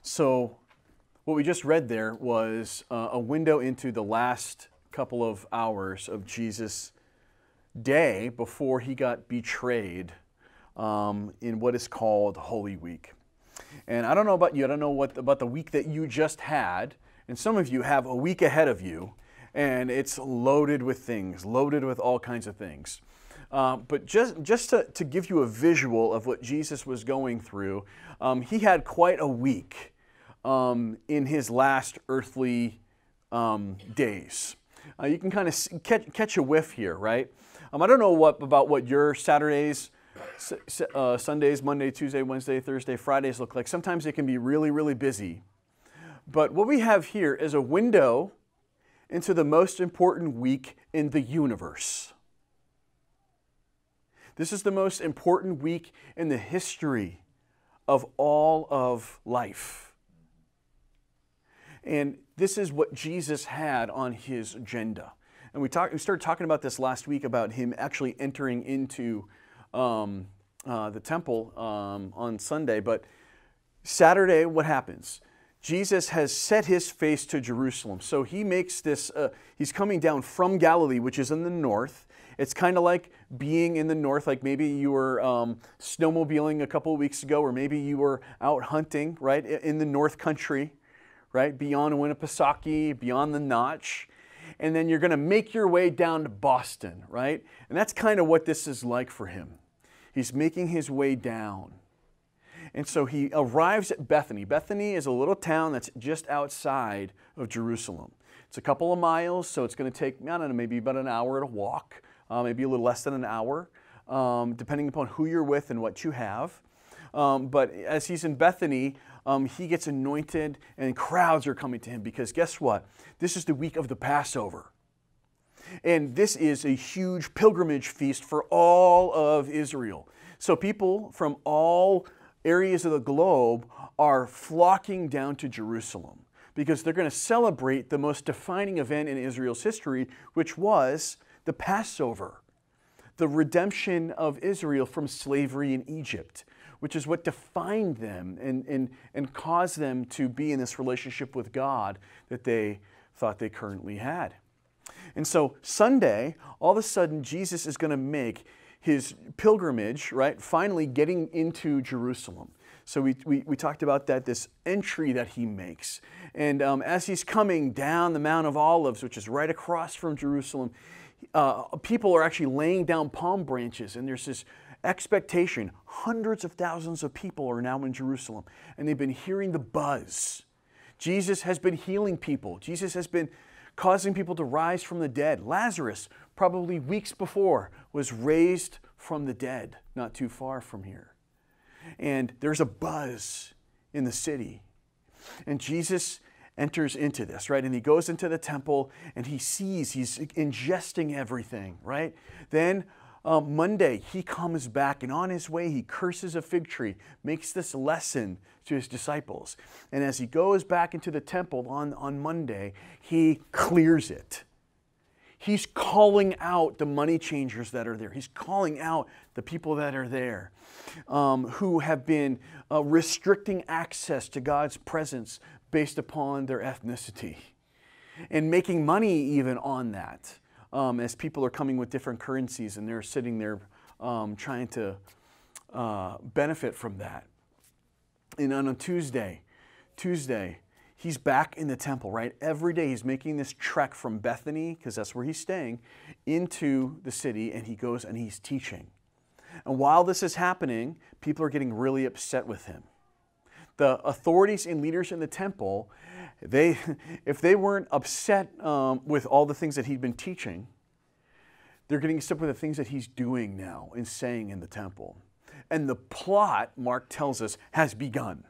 So what we just read there was a window into the last couple of hours of Jesus' day before he got betrayed in what is called Holy Week. And I don't know about you, I don't know about the week that you just had, and some of you have a week ahead of you, and it's loaded with things, loaded with all kinds of things. But just to give you a visual of what Jesus was going through, he had quite a week in his last earthly days. You can kind of catch a whiff here, right? I don't know about what your Saturdays, Sundays, Monday, Tuesday, Wednesday, Thursday, Fridays look like. Sometimes it can be really, really busy. But what we have here is a window into the most important week in the universe. This is the most important week in the history of all of life. And this is what Jesus had on his agenda. And we started talking about this last week about him actually entering into the temple on Sunday. But Saturday, what happens? Jesus has set his face to Jerusalem. So he makes this, he's coming down from Galilee, which is in the north. It's kind of like being in the north, like maybe you were snowmobiling a couple of weeks ago, or maybe you were out hunting, right, in the North Country, right, beyond Winnipesaukee, beyond the Notch. And then you're going to make your way down to Boston, right? And that's kind of what this is like for him. He's making his way down. And so he arrives at Bethany. Bethany is a little town that's just outside of Jerusalem. It's a couple of miles, so it's going to take, I don't know, maybe about an hour to walk, maybe a little less than an hour, depending upon who you're with and what you have. But as he's in Bethany, he gets anointed and crowds are coming to him because guess what? This is the week of the Passover. And this is a huge pilgrimage feast for all of Israel. So people from all areas of the globe are flocking down to Jerusalem because they're going to celebrate the most defining event in Israel's history, which was the Passover, the redemption of Israel from slavery in Egypt, which is what defined them and caused them to be in this relationship with God that they thought they currently had. And so Sunday, all of a sudden, Jesus is going to make his pilgrimage, right, finally getting into Jerusalem. So we talked about that, this entry that he makes. And as he's coming down the Mount of Olives, which is right across from Jerusalem, people are actually laying down palm branches, and there's this expectation. Hundreds of thousands of people are now in Jerusalem, and they've been hearing the buzz. Jesus has been healing people. Jesus has been causing people to rise from the dead. Lazarus, probably weeks before, was raised from the dead, not too far from here. And there's a buzz in the city. And Jesus enters into this, right? And he goes into the temple and he sees, he's ingesting everything, right? Then Monday, he comes back and on his way, he curses a fig tree, makes this lesson to his disciples. And as he goes back into the temple on Monday, he clears it. He's calling out the money changers that are there. He's calling out the people that are there who have been restricting access to God's presence based upon their ethnicity and making money even on that as people are coming with different currencies and they're sitting there trying to benefit from that. And on a Tuesday, he's back in the temple, right? Every day he's making this trek from Bethany, because that's where he's staying, into the city, and he goes and he's teaching. And while this is happening, people are getting really upset with him. The authorities and leaders in the temple, if they weren't upset with all the things that he'd been teaching, they're getting upset with the things that he's doing now and saying in the temple. And the plot, Mark tells us, has begun.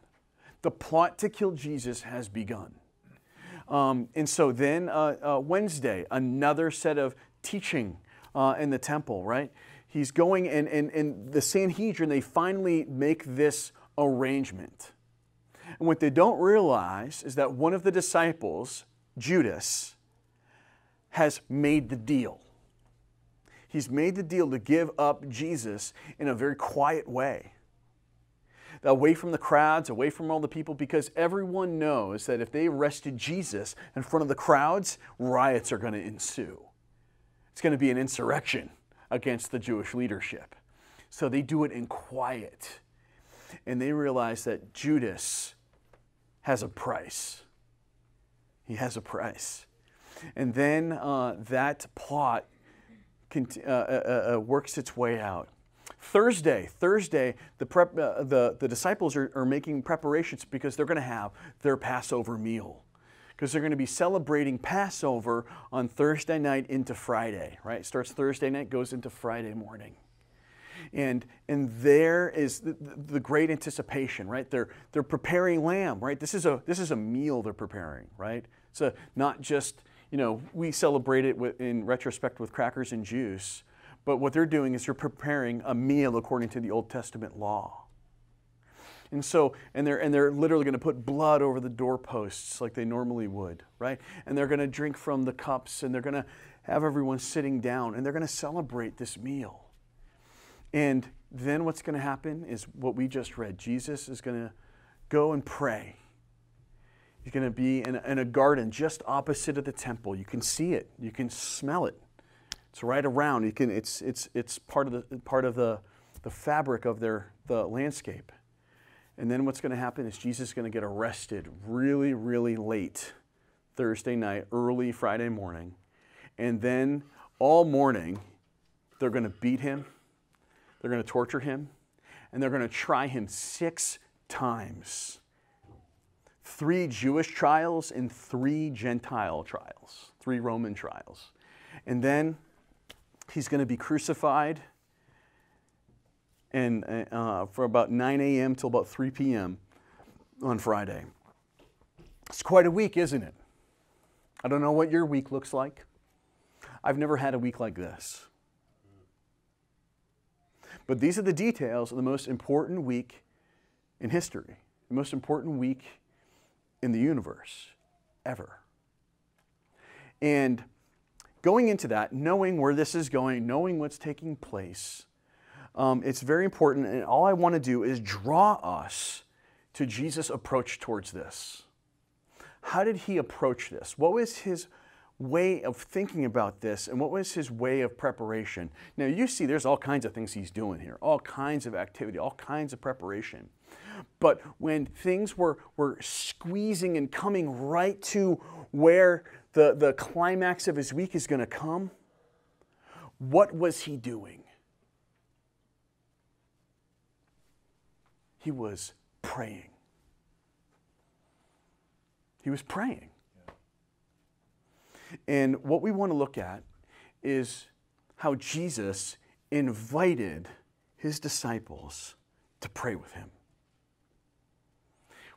The plot to kill Jesus has begun. And so then Wednesday, another set of teaching in the temple, right? He's going, and the Sanhedrin, they finally make this arrangement. And what they don't realize is that one of the disciples, Judas, has made the deal. He's made the deal to give up Jesus in a very quiet way. away from the crowds, away from all the people, because everyone knows that if they arrested Jesus in front of the crowds, riots are going to ensue. It's going to be an insurrection against the Jewish leadership. So they do it in quiet. And they realize that Judas has a price. He has a price. And then that plot works its way out. Thursday, the disciples are making preparations because they're going to have their Passover meal. Because they're going to be celebrating Passover on Thursday night into Friday, right? It starts Thursday night, goes into Friday morning. And there is the great anticipation, right? They're preparing lamb, right? This is a meal they're preparing, right? So not just, we celebrate it in retrospect with crackers and juice, but what they're doing is they're preparing a meal according to the Old Testament law. And they're literally going to put blood over the doorposts like they normally would, right? And they're going to drink from the cups, and they're going to have everyone sitting down, and they're going to celebrate this meal. And then what's going to happen is what we just read. Jesus is going to go and pray. He's going to be in a garden just opposite of the temple. You can see it. You can smell it. It's right around. It's part of the fabric of the landscape. And then what's going to happen is Jesus is going to get arrested really, really late Thursday night, early Friday morning. And then all morning, they're going to beat him. They're going to torture him. And they're going to try him 6 times. 3 Jewish trials and 3 Gentile trials. 3 Roman trials. And then he's going to be crucified. And for about 9 a.m. till about 3 p.m. on Friday. It's quite a week, isn't it? I don't know what your week looks like. I've never had a week like this. But these are the details of the most important week in history, the most important week in the universe ever. And going into that, knowing where this is going, knowing what's taking place, it's very important, and all I want to do is draw us to Jesus' approach towards this. How did he approach this? What was his way of thinking about this, and what was his way of preparation? Now, you see there's all kinds of things he's doing here, all kinds of activity, all kinds of preparation. But when things were squeezing and coming right to where the climax of his week is going to come, what was he doing? He was praying. He was praying. And what we want to look at is how Jesus invited his disciples to pray with him.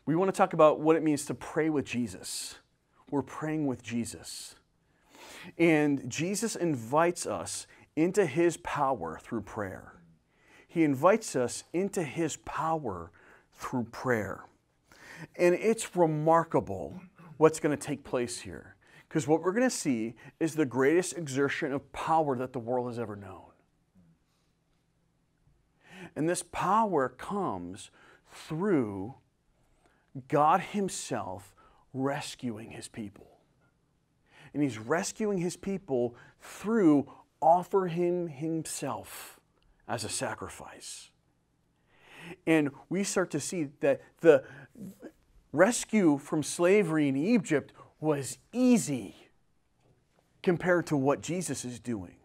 We want to talk about what it means to pray with Jesus. We're praying with Jesus. And Jesus invites us into his power through prayer. He invites us into his power through prayer. And it's remarkable what's going to take place here. Because what we're going to see is the greatest exertion of power that the world has ever known. And this power comes through God himself rescuing his people. And he's rescuing his people through offering him himself as a sacrifice. And we start to see that the rescue from slavery in Egypt was easy compared to what Jesus is doing.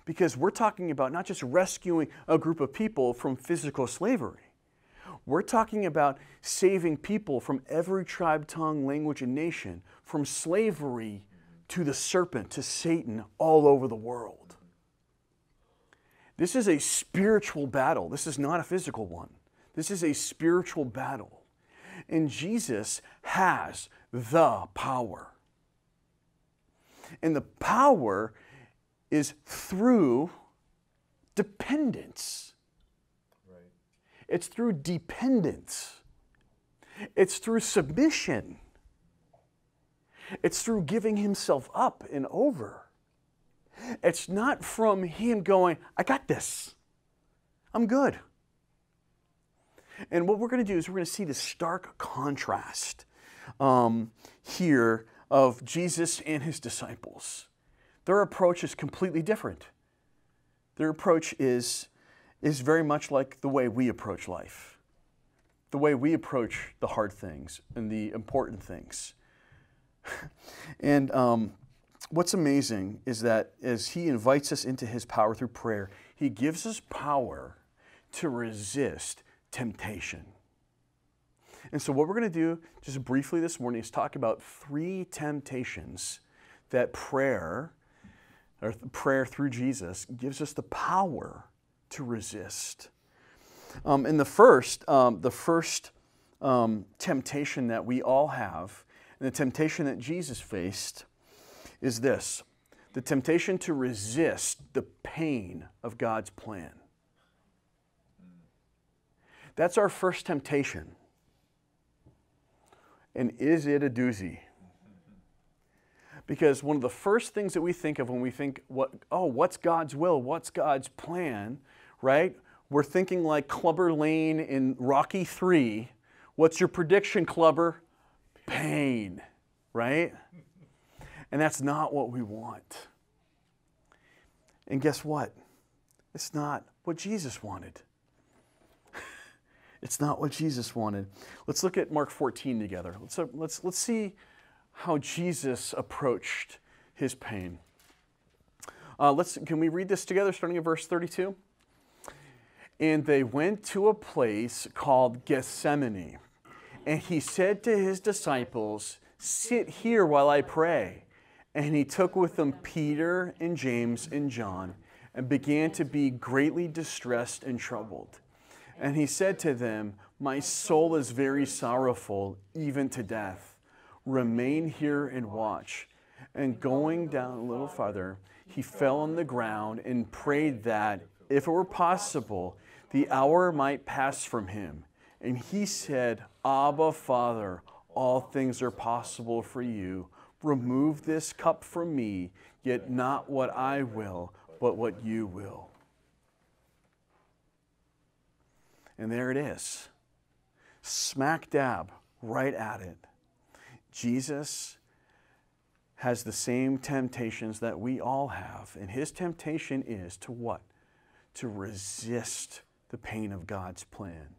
Because we're talking about not just rescuing a group of people from physical slavery. We're talking about saving people from every tribe, tongue, language, and nation from slavery to the serpent, to Satan, all over the world. This is a spiritual battle. This is not a physical one. This is a spiritual battle. And Jesus has the power. And the power is through dependence. Right. It's through dependence. It's through submission. It's through giving himself up and over. It's not from him going, I got this. I'm good. And what we're going to do is we're going to see this stark contrast here of Jesus and his disciples. Their approach is completely different. Their approach is very much like the way we approach life, the way we approach the hard things and the important things. And what's amazing is that as he invites us into his power through prayer, he gives us power to resist temptation. And so what we're going to do just briefly this morning is talk about 3 temptations that prayer through Jesus gives us the power to resist. And the first temptation that we all have, and the temptation that Jesus faced, is this: the temptation to resist the pain of God's plan. That's our first temptation. And is it a doozy? Because one of the first things that we think of when we think, what's God's will? What's God's plan? Right? We're thinking like Clubber Lang in Rocky III. What's your prediction, Clubber? Pain. Right? And that's not what we want. And guess what? It's not what Jesus wanted. It's not what Jesus wanted. Let's look at Mark 14 together. Let's see how Jesus approached his pain. Can we read this together, starting at verse 32? And they went to a place called Gethsemane, and he said to his disciples, "Sit here while I pray." And he took with him Peter and James and John, and began to be greatly distressed and troubled. And he said to them, "My soul is very sorrowful, even to death. Remain here and watch." And going down a little farther, he fell on the ground and prayed that, if it were possible, the hour might pass from him. And he said, "Abba, Father, all things are possible for you. Remove this cup from me, yet not what I will, but what you will." And there it is, smack dab, right at it. Jesus has the same temptations that we all have. And his temptation is to what? To resist the pain of God's plan.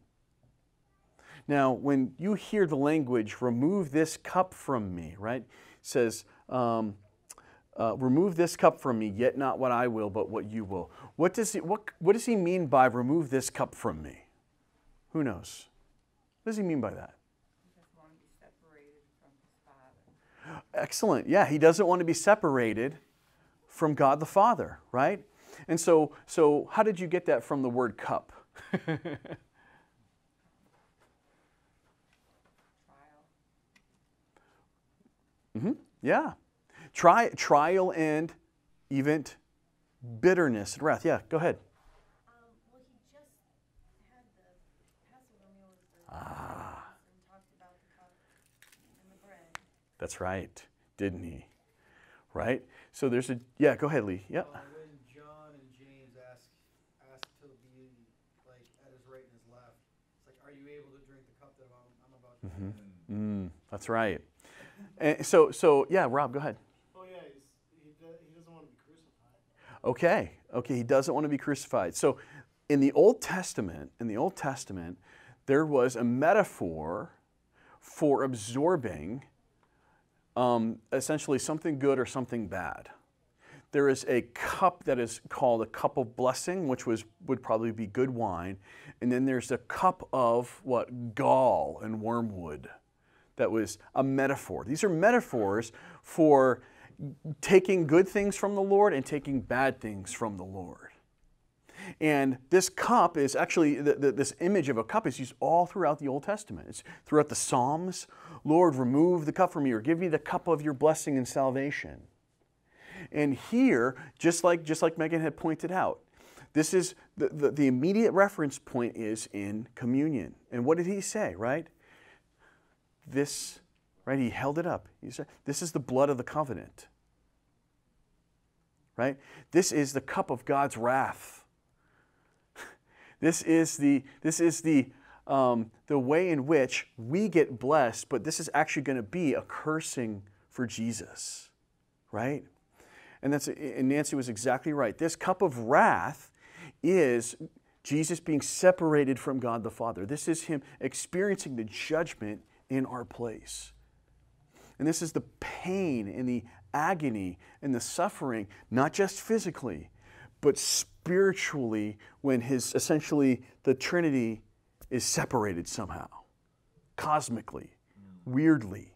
Now, when you hear the language, "remove this cup from me," right? It says, "remove this cup from me, yet not what I will, but what you will." What does he mean by "remove this cup from me"? Who knows? What does he mean by that? He doesn't want to be separated from his Father. Excellent. Yeah, he doesn't want to be separated from God the Father, right? And so how did you get that from the word cup? Trial. Yeah. Trial and even bitterness and wrath. Yeah, go ahead. Well, he just had the Passover meal with the and talked about the cup and the bread. That's right, didn't he? Right? So there's yeah, go ahead, Lee. Yeah. When John and James asked to be like at his right and his left, it's like, "Are you able to drink the cup that I'm about to drink?" That's right. And so yeah, Rob, go ahead. Oh yeah, he doesn't want to be crucified. Okay, he doesn't want to be crucified. So in the Old Testament, there was a metaphor for absorbing essentially something good or something bad. There is a cup that is called a cup of blessing, which would probably be good wine, and then there's a cup of what? Gall and wormwood. That was a metaphor. These are metaphors for taking good things from the Lord and taking bad things from the Lord. And this cup is actually, this image of a cup is used all throughout the Old Testament. It's throughout the Psalms. "Lord, remove the cup from me," or "give me the cup of your blessing and salvation." And here, just like Megan had pointed out, this is the immediate reference point is in communion. And what did he say, right? This, right? He held it up. He said, "This is the blood of the covenant." Right? This is the cup of God's wrath. This is the the way in which we get blessed, but this is actually going to be a cursing for Jesus, right? And Nancy was exactly right. This cup of wrath is Jesus being separated from God the Father. This is him experiencing the judgment in our place. And this is the pain and the agony and the suffering, not just physically, but spiritually, when essentially the Trinity is separated somehow, cosmically, weirdly.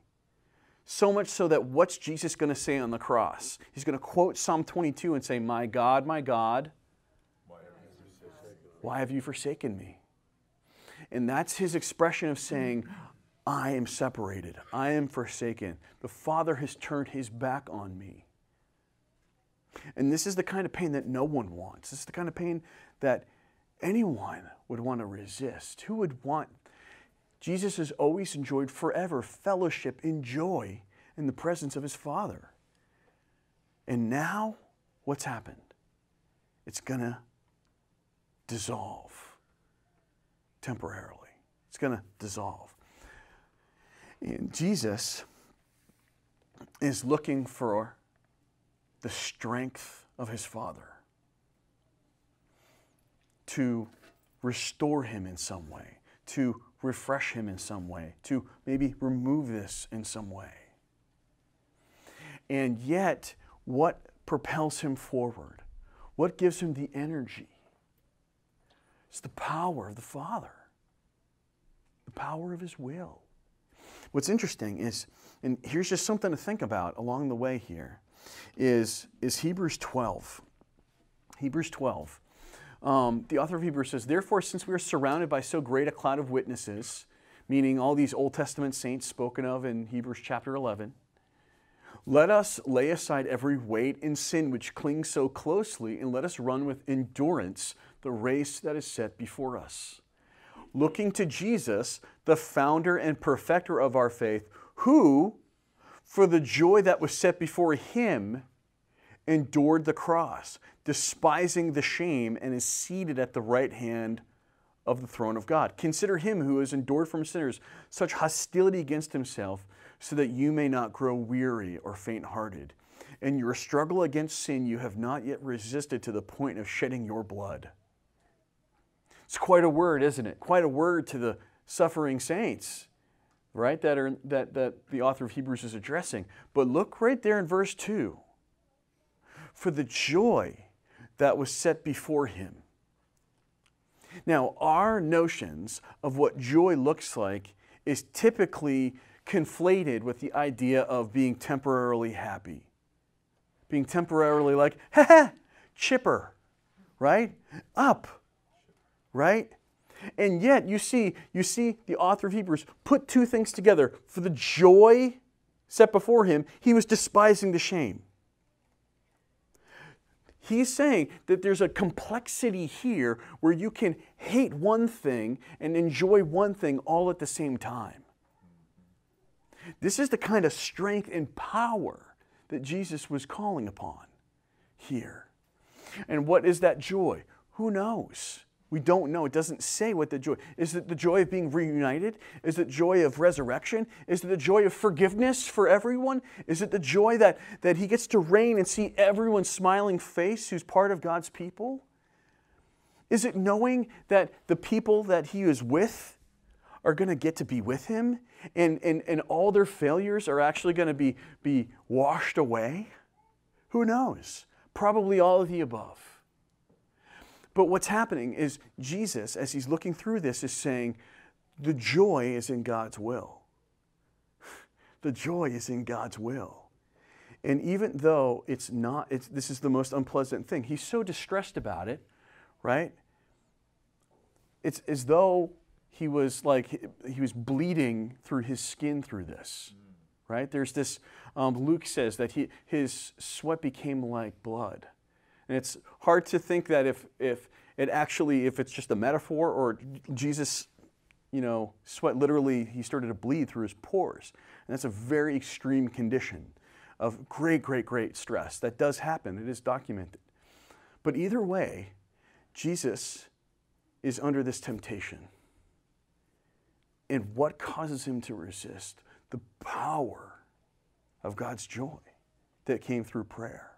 So much so that what's Jesus going to say on the cross? He's going to quote Psalm 22 and say, my God, why have you forsaken me? And that's his expression of saying, I am separated. I am forsaken. The Father has turned his back on me. And this is the kind of pain that no one wants. This is the kind of pain that anyone would want to resist. Who would want? Jesus has always enjoyed forever fellowship and joy in the presence of his Father. And now, what's happened? It's going to dissolve temporarily. It's going to dissolve. And Jesus is looking for the strength of his Father to restore him in some way, to refresh him in some way, to maybe remove this in some way. And yet, what propels him forward? What gives him the energy? It's the power of the Father, the power of his will. What's interesting is, and here's just something to think about along the way here, is Hebrews 12. Hebrews 12. The author of Hebrews says, therefore, since we are surrounded by so great a cloud of witnesses, meaning all these Old Testament saints spoken of in Hebrews chapter 11, let us lay aside every weight and sin which clings so closely, and let us run with endurance the race that is set before us. Looking to Jesus, the founder and perfecter of our faith, who, for the joy that was set before him, endured the cross, despising the shame, and is seated at the right hand of the throne of God. Consider him who has endured from sinners such hostility against himself, so that you may not grow weary or faint-hearted. In your struggle against sin, you have not yet resisted to the point of shedding your blood. It's quite a word, isn't it? Quite a word to the suffering saints, right? That the author of Hebrews is addressing. But look right there in verse 2. For the joy that was set before him. Now, our notions of what joy looks like is typically conflated with the idea of being temporarily happy. Being temporarily like, ha ha, chipper, right? Up, right? And yet, you see the author of Hebrews put two things together. For the joy set before him, he was despising the shame. He's saying that there's a complexity here where you can hate one thing and enjoy one thing all at the same time. This is the kind of strength and power that Jesus was calling upon here. And what is that joy? Who knows? We don't know. It doesn't say what the joy is. It the joy of being reunited? Is it joy of resurrection? Is it the joy of forgiveness for everyone? Is it the joy that he gets to reign and see everyone's smiling face who's part of God's people? Is it knowing that the people that he is with are going to get to be with him, and all their failures are actually going to be washed away? Who knows? Probably all of the above. But what's happening is Jesus, as he's looking through this, is saying, the joy is in God's will. The joy is in God's will. And even though this is the most unpleasant thing, he's so distressed about it, right? It's as though he was bleeding through his skin through this, right? There's this, Luke says that his sweat became like blood. And it's hard to think that if it's just a metaphor, or Jesus, sweat literally, he started to bleed through his pores. And that's a very extreme condition of great, great, great stress. That does happen. It is documented. But either way, Jesus is under this temptation. And what causes him to resist? The power of God's joy that came through prayer.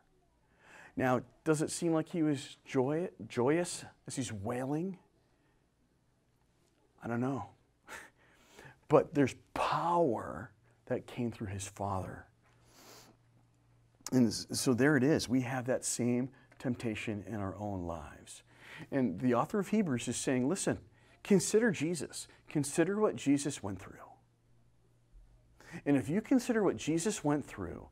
Now, does it seem like he was joyous as he's wailing? I don't know. But there's power that came through his Father. And so there it is. We have that same temptation in our own lives. And the author of Hebrews is saying, listen, consider Jesus. Consider what Jesus went through. And if you consider what Jesus went through,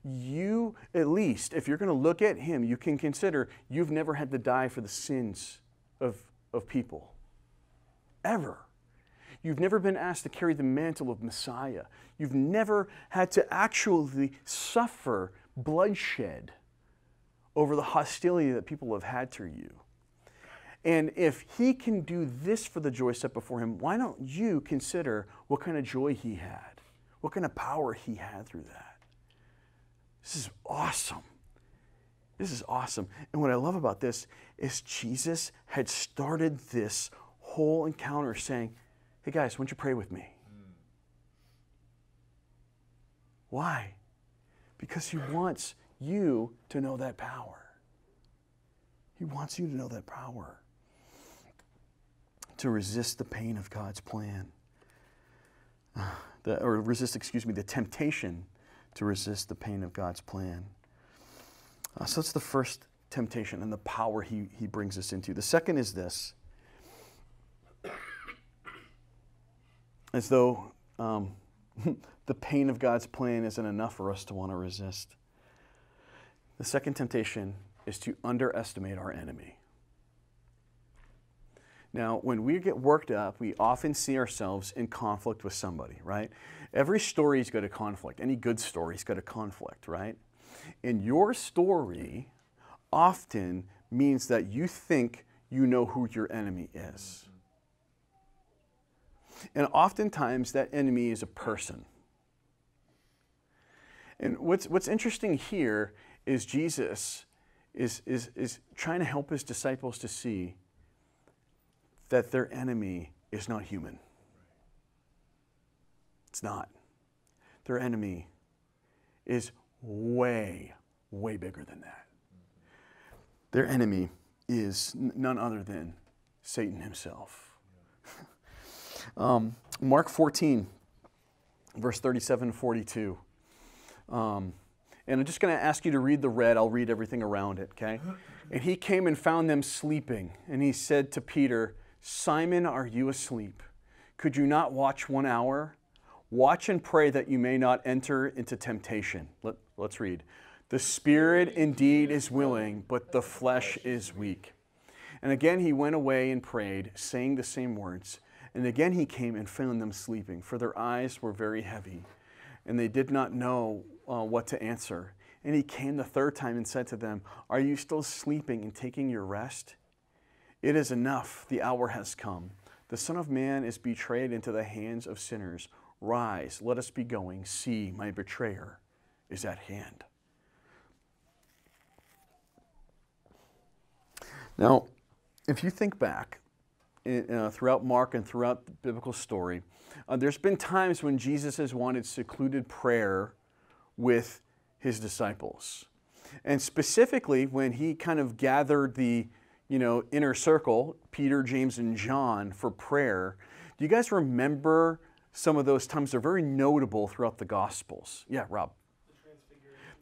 you, at least, if you're going to look at him, you can consider you've never had to die for the sins of people. Ever. You've never been asked to carry the mantle of Messiah. You've never had to actually suffer bloodshed over the hostility that people have had to you. And if he can do this for the joy set before him, why don't you consider what kind of joy he had? What kind of power he had through that? This is awesome. This is awesome. And what I love about this is Jesus had started this whole encounter saying, hey guys, why don't you pray with me? Why? Because he wants you to know that power. He wants you to know that power. To resist the pain of God's plan. The temptation to resist the pain of God's plan. So that's the first temptation and the power he brings us into. The second is this. As though the pain of God's plan isn't enough for us to want to resist. The second temptation is to underestimate our enemy. Now, when we get worked up, we often see ourselves in conflict with somebody, right? Every story's got a conflict. Any good story's got a conflict, right? And your story often means that you think you know who your enemy is. And oftentimes that enemy is a person. And what's interesting here is Jesus is trying to help his disciples to see that their enemy is not human. It's not. Their enemy is way, way bigger than that. Their enemy is none other than Satan himself. Mark 14, verse 37 and 42. And I'm just going to ask you to read the red. I'll read everything around it, okay? And he came and found them sleeping. And he said to Peter, Simon, are you asleep? Could you not watch 1 hour? Watch and pray that you may not enter into temptation. Let's read. The spirit indeed is willing, but the flesh is weak. And again he went away and prayed, saying the same words. And again he came and found them sleeping, for their eyes were very heavy, and they did not know what to answer. And he came the third time and said to them, are you still sleeping and taking your rest? It is enough, the hour has come. The Son of Man is betrayed into the hands of sinners. Rise, let us be going. See, my betrayer is at hand. Now, if you think back throughout Mark and throughout the biblical story, there's been times when Jesus has wanted secluded prayer with his disciples. And specifically when he kind of gathered the inner circle, Peter, James, and John, for prayer. Do you guys remember some of those times? They're very notable throughout the Gospels. Yeah, Rob.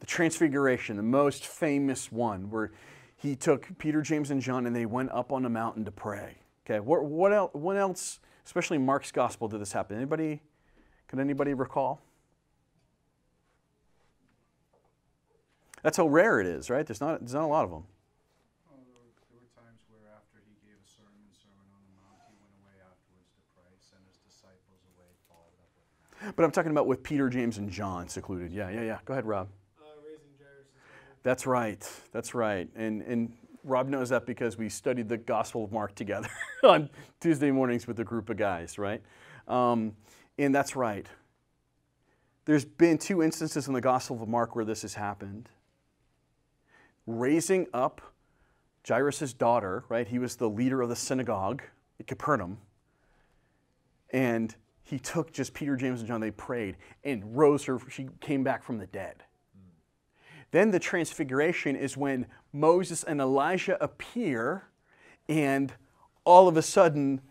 The Transfiguration, the most famous one, where he took Peter, James, and John, and they went up on a mountain to pray. Okay, what else, especially in Mark's Gospel, did this happen? Can anybody recall? That's how rare it is, right? There's not a lot of them. There were times where after he gave a sermon on the mount, he went away afterwards to pray, sent his disciples away, followed up with them. But I'm talking about with Peter, James, and John secluded. Yeah. Go ahead, Rob. Raising Jairus' daughter. That's right. And Rob knows that because we studied the Gospel of Mark together on Tuesday mornings with a group of guys, right? And that's right. There's been 2 instances in the Gospel of Mark where this has happened. Raising up Jairus' daughter, right? He was the leader of the synagogue at Capernaum. And he took just Peter, James, and John. They prayed and rose her. She came back from the dead. Then the transfiguration is when Moses and Elijah appear, and all of a sudden,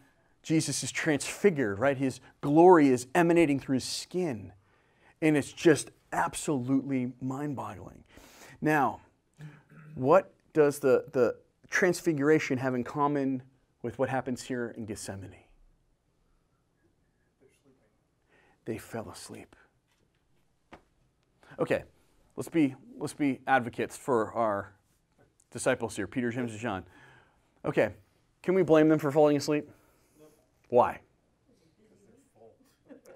Jesus is transfigured, right? His glory is emanating through his skin. And it's just absolutely mind-boggling. Now, what does the transfiguration have in common with what happens here in Gethsemane? They fell asleep. Okay, let's be advocates for our disciples here, Peter, James, and John. Okay, can we blame them for falling asleep? Why?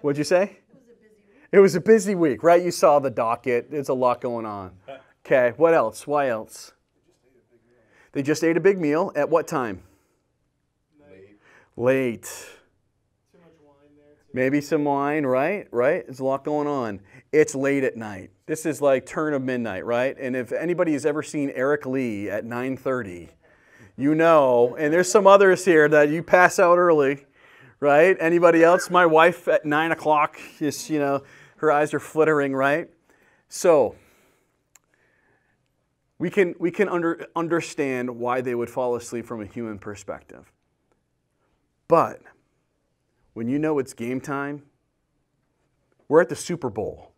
What'd you say? It was a busy week, right? You saw the docket. There's a lot going on. Okay, what else? Why else? They just ate a big meal. At what time? Late. Too much wine there. Maybe some wine, right? Right? There's a lot going on. It's late at night. This is like turn of midnight, right? And if anybody has ever seen Eric Lee at 9:30, you know, and there's some others here that you pass out early, right? Anybody else? My wife at 9 o'clock, just, you know, her eyes are flittering, right? So we can understand why they would fall asleep from a human perspective. But when you know it's game time, we're at the Super Bowl.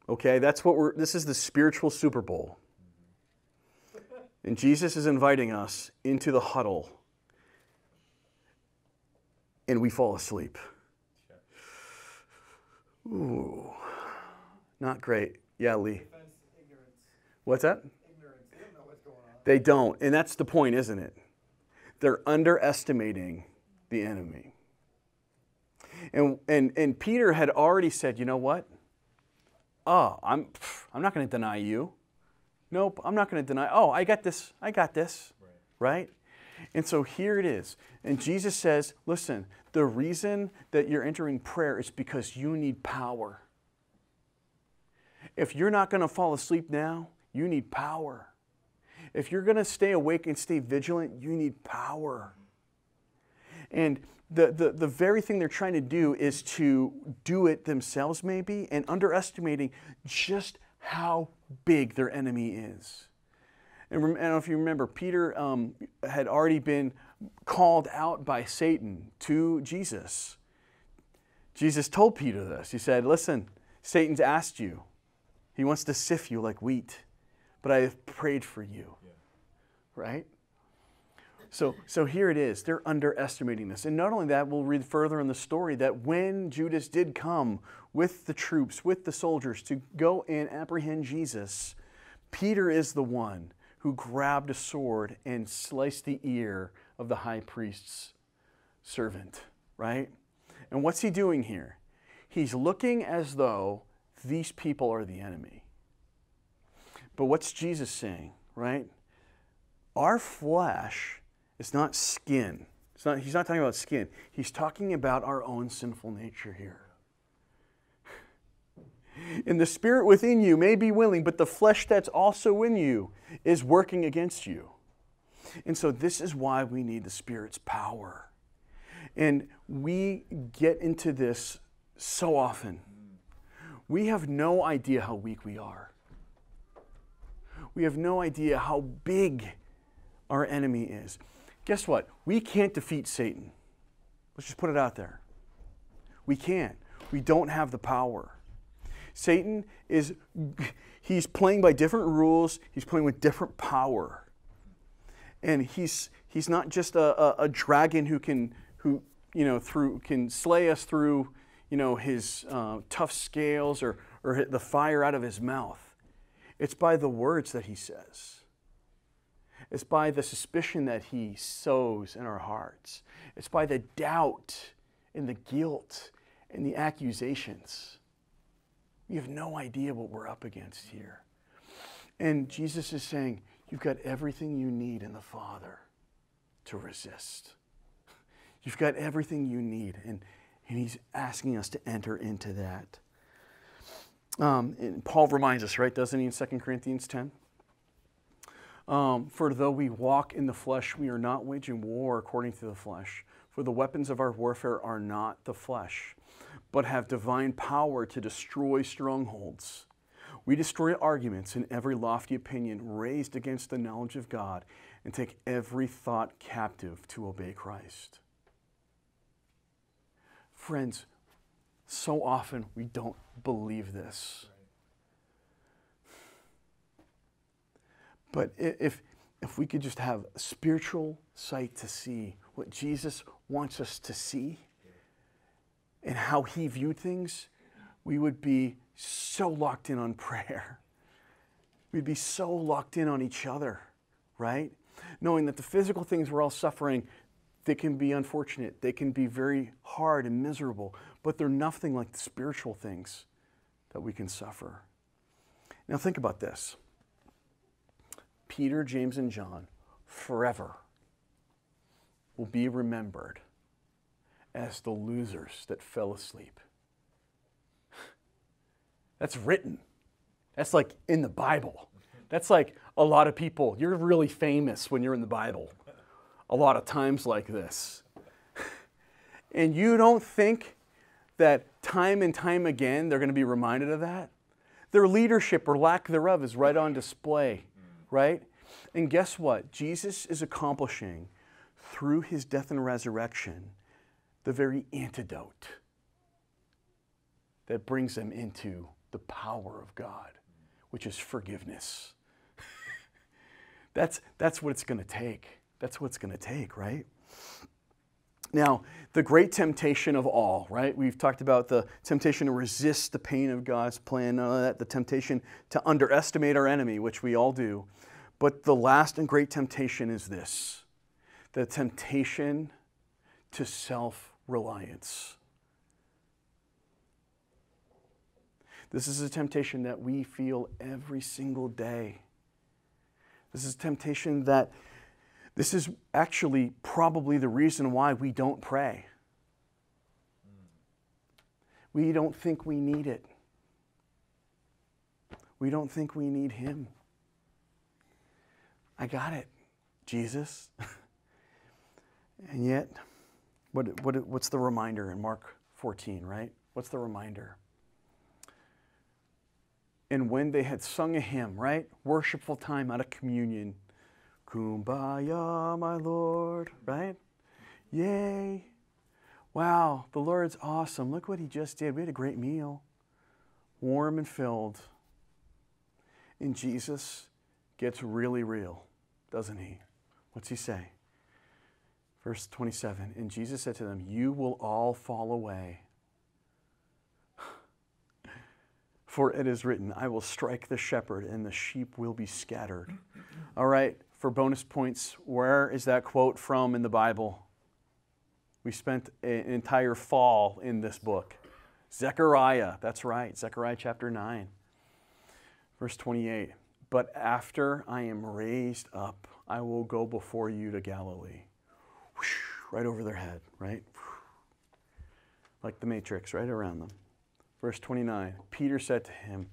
Okay, this is the spiritual Super Bowl. And Jesus is inviting us into the huddle. And we fall asleep. Ooh, not great. Yeah, Lee. Defense, ignorance. What's that? Ignorance. They don't know what's going on. They don't. And that's the point, isn't it? They're underestimating the enemy. And Peter had already said, you know what? I'm not going to deny you. Nope, I'm not going to deny. Oh, I got this. Right? And so here it is. And Jesus says, listen, the reason that you're entering prayer is because you need power. If you're not going to fall asleep now, you need power. If you're going to stay awake and stay vigilant, you need power. And the very thing they're trying to do is to do it themselves maybe, and underestimating just how big their enemy is. And I don't know if you remember, Peter had already been called out by Satan to Jesus. Jesus told Peter this. He said, listen, Satan's asked you. He wants to sift you like wheat, but I have prayed for you. Yeah. Right? So here it is. They're underestimating this. And not only that, we'll read further in the story that when Judas did come with the troops, with the soldiers to go and apprehend Jesus, Peter is the one who grabbed a sword and sliced the ear of the high priest's servant, right? And what's he doing here? He's looking as though these people are the enemy. But what's Jesus saying, right? Our flesh is not skin. He's not talking about skin. He's talking about our own sinful nature here. And the spirit within you may be willing, but the flesh that's also in you is working against you. And so this is why we need the Spirit's power. And we get into this so often. We have no idea how weak we are. We have no idea how big our enemy is. Guess what? We can't defeat Satan. Let's just put it out there. We can't. We don't have the power. Satan he's playing by different rules. He's playing with different power. And he's not just a dragon who can slay us through, his tough scales or hit the fire out of his mouth. It's by the words that he says. It's by the suspicion that he sows in our hearts. It's by the doubt and the guilt and the accusations. We have no idea what we're up against here. And Jesus is saying, you've got everything you need in the Father to resist. You've got everything you need. And he's asking us to enter into that. And Paul reminds us, right, doesn't he, in 2 Corinthians 10? For though we walk in the flesh, we are not waging war according to the flesh. For the weapons of our warfare are not the flesh, but have divine power to destroy strongholds. We destroy arguments and every lofty opinion raised against the knowledge of God, and take every thought captive to obey Christ. Friends, so often we don't believe this. But if we could just have spiritual sight to see what Jesus wants us to see and how he viewed things, we would be so locked in on prayer. We'd be so locked in on each other, right? Knowing that the physical things we're all suffering, they can be unfortunate. They can be very hard and miserable, but they're nothing like the spiritual things that we can suffer. Now think about this. Peter, James, and John forever will be remembered as the losers that fell asleep. That's written. That's like in the Bible. That's like a lot of people. You're really famous when you're in the Bible. A lot of times like this. And you don't think that time and time again they're going to be reminded of that? Their leadership or lack thereof is right on display, right? And guess what? Jesus is accomplishing through his death and resurrection the very antidote that brings them into the power of God, which is forgiveness. That's what it's going to take. That's what it's going to take, right? Now, the great temptation of all, right? We've talked about the temptation to resist the pain of God's plan, the temptation to underestimate our enemy, which we all do. But the last and great temptation is this, the temptation to self-reliance. This is a temptation that we feel every single day. This is a temptation that this is actually probably the reason why we don't pray. We don't think we need it. We don't think we need him. I got it, Jesus. And yet, what's the reminder in Mark 14, right? What's the reminder? And when they had sung a hymn, right? Worshipful time out of communion. Kumbaya, my Lord, right? Yay. Wow, the Lord's awesome. Look what he just did. We had a great meal. Warm and filled. And Jesus gets really real, doesn't he? What's he say? Verse 27, and Jesus said to them, you will all fall away. For it is written, I will strike the shepherd and the sheep will be scattered. All right, for bonus points, where is that quote from in the Bible? We spent an entire fall in this book. Zechariah, that's right, Zechariah chapter 9. Verse 28, but after I am raised up, I will go before you to Galilee. Whoosh, right over their head, right? Like the Matrix, right around them. Verse 29, Peter said to him,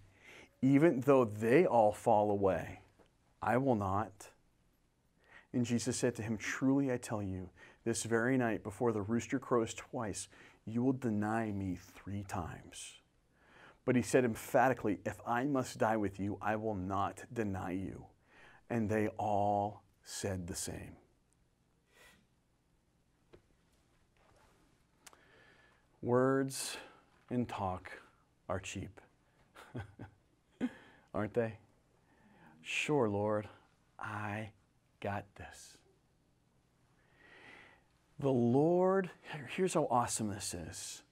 even though they all fall away, I will not. And Jesus said to him, truly I tell you, this very night before the rooster crows twice, you will deny me 3 times. But he said emphatically, if I must die with you, I will not deny you. And they all said the same. Words and talk are cheap, aren't they? Sure, Lord, I got this. The Lord, here's how awesome this is.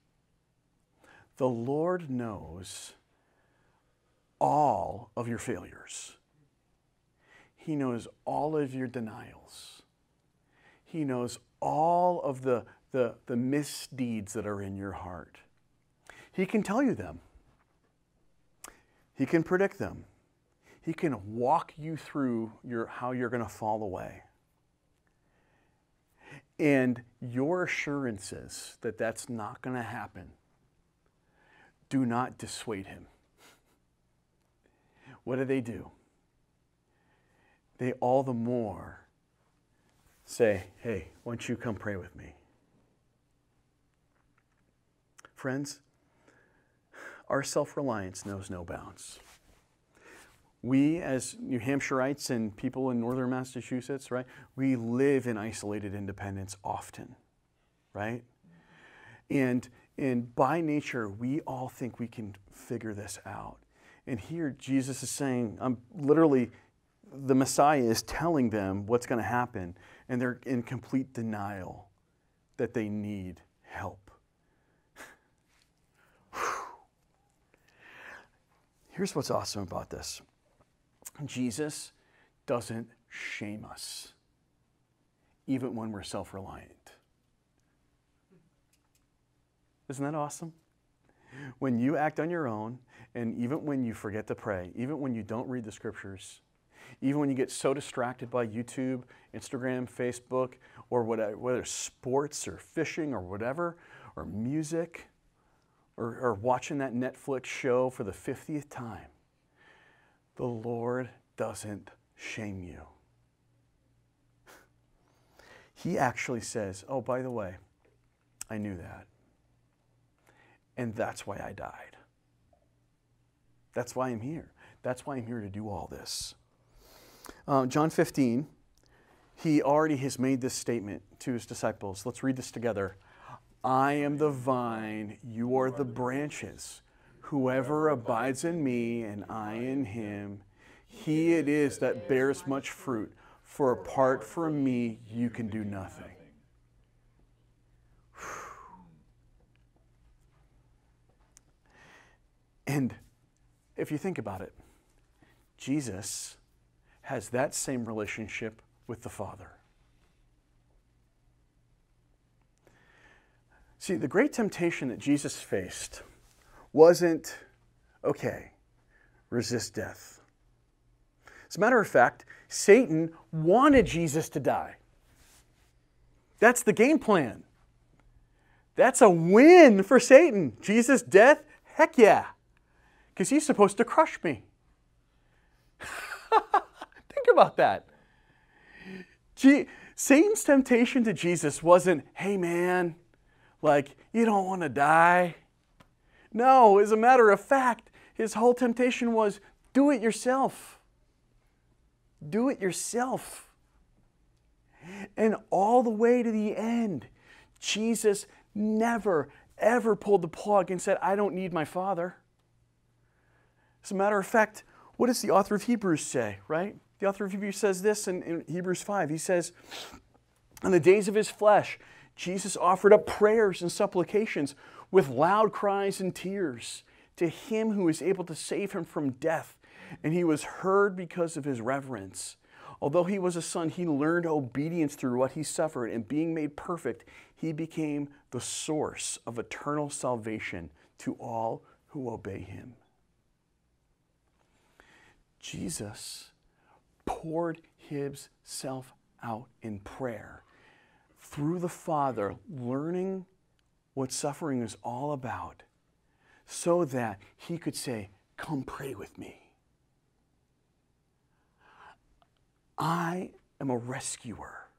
The Lord knows all of your failures. He knows all of your denials. He knows all of the misdeeds that are in your heart. He can tell you them. He can predict them. He can walk you through how you're going to fall away. And your assurances that that's not going to happen do not dissuade him. What do? They all the more say, hey, why don't you come pray with me? friends, our self-reliance knows no bounds. We, as New Hampshireites and people in northern Massachusetts, right, we live in isolated independence often, right? And by nature, we all think we can figure this out. And here Jesus is saying, literally, the Messiah is telling them what's going to happen, and they're in complete denial that they need help. Here's what's awesome about this. Jesus doesn't shame us, even when we're self-reliant. Isn't that awesome? When you act on your own, and even when you forget to pray, even when you don't read the scriptures, even when you get so distracted by YouTube, Instagram, Facebook, or whatever, whether sports or fishing or whatever, or music, or watching that Netflix show for the 50th time, the Lord doesn't shame you. He actually says, oh, by the way, I knew that. And that's why I died. That's why I'm here. That's why I'm here to do all this. John 15, he already has made this statement to his disciples. Let's read this together. I am the vine, you are the branches. Whoever abides in me and I in him, he it is that bears much fruit. For apart from me, you can do nothing. And if you think about it, Jesus has that same relationship with the Father. See, the great temptation that Jesus faced wasn't, okay, resist death. As a matter of fact, Satan wanted Jesus to die. That's the game plan. That's a win for Satan. Jesus' death? Heck yeah. Because he's supposed to crush me. Think about that. Satan's temptation to Jesus wasn't, hey man, like, you don't want to die. No, as a matter of fact, his whole temptation was, do it yourself. Do it yourself. And all the way to the end, Jesus never, ever pulled the plug and said, I don't need my Father. As a matter of fact, what does the author of Hebrews say, right? The author of Hebrews says this in Hebrews 5. He says, in the days of his flesh, Jesus offered up prayers and supplications with loud cries and tears to him who is able to save him from death. And he was heard because of his reverence. Although he was a son, he learned obedience through what he suffered. And being made perfect, he became the source of eternal salvation to all who obey him. Jesus poured himself out in prayer through the Father, learning what suffering is all about, so that he could say, come pray with me. I am a rescuer,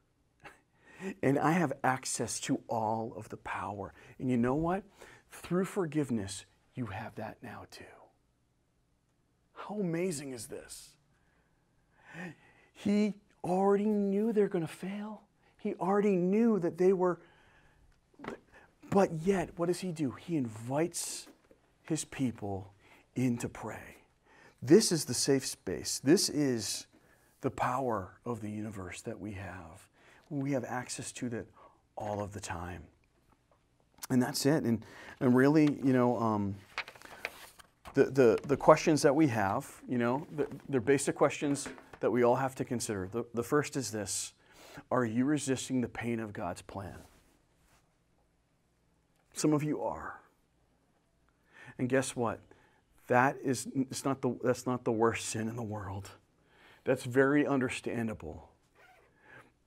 and I have access to all of the power. And you know what? Through forgiveness, you have that now too. How amazing is this? He already knew they're going to fail. He already knew that they were, but yet, what does he do? He invites his people in to pray. This is the safe space. This is the power of the universe that we have. We have access to that all of the time. And that's it. And really, you know, the questions that we have, you know, they're basic questions that we all have to consider. The first is this: are you resisting the pain of God's plan? Some of you are. And guess what? That's not the worst sin in the world. That's very understandable.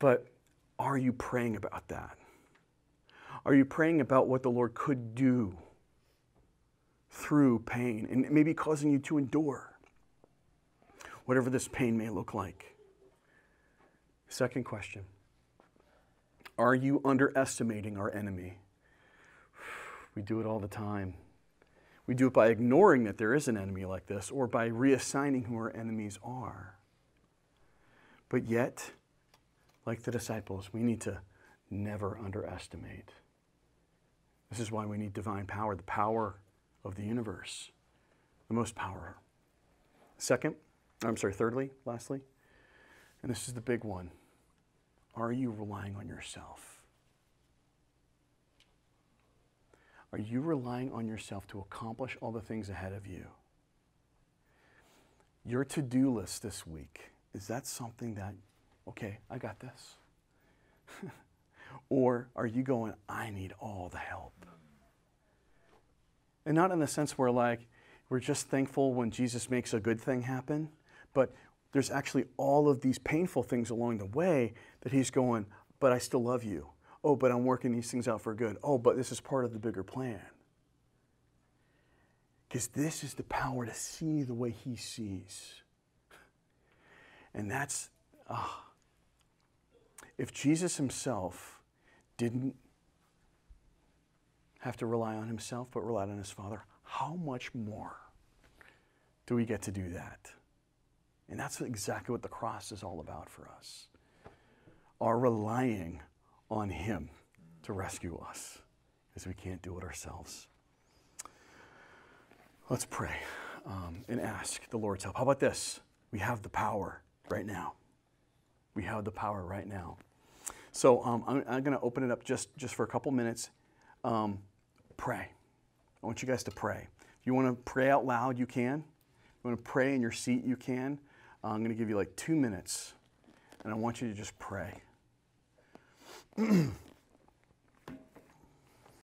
But are you praying about that? Are you praying about what the Lord could do through pain and maybe causing you to endure whatever this pain may look like? Second question: are you underestimating our enemy? We do it all the time. We do it by ignoring that there is an enemy like this, or by reassigning who our enemies are. But yet, like the disciples, we need to never underestimate. This is why we need divine power, the power of the universe, the most power. Thirdly, lastly, and this is the big one. Are you relying on yourself? Are you relying on yourself to accomplish all the things ahead of you? Your to-do list this week, is that something that, okay, I got this? Or are you going, I need all the help? And not in the sense where we're just thankful when Jesus makes a good thing happen, but there's actually all of these painful things along the way that he's going, but I still love you. Oh, but I'm working these things out for good. Oh, but this is part of the bigger plan. Because this is the power to see the way he sees. And that's, if Jesus himself didn't have to rely on himself, but relied on his Father, how much more do we get to do that? And that's exactly what the cross is all about for us. Our relying on him to rescue us, because we can't do it ourselves. Let's pray and ask the Lord's help. How about this? We have the power right now. We have the power right now. So I'm going to open it up just for a couple minutes. Pray. I want you guys to pray. If you want to pray out loud, you can. If you want to pray in your seat, you can. I'm going to give you 2 minutes, and I want you to just pray.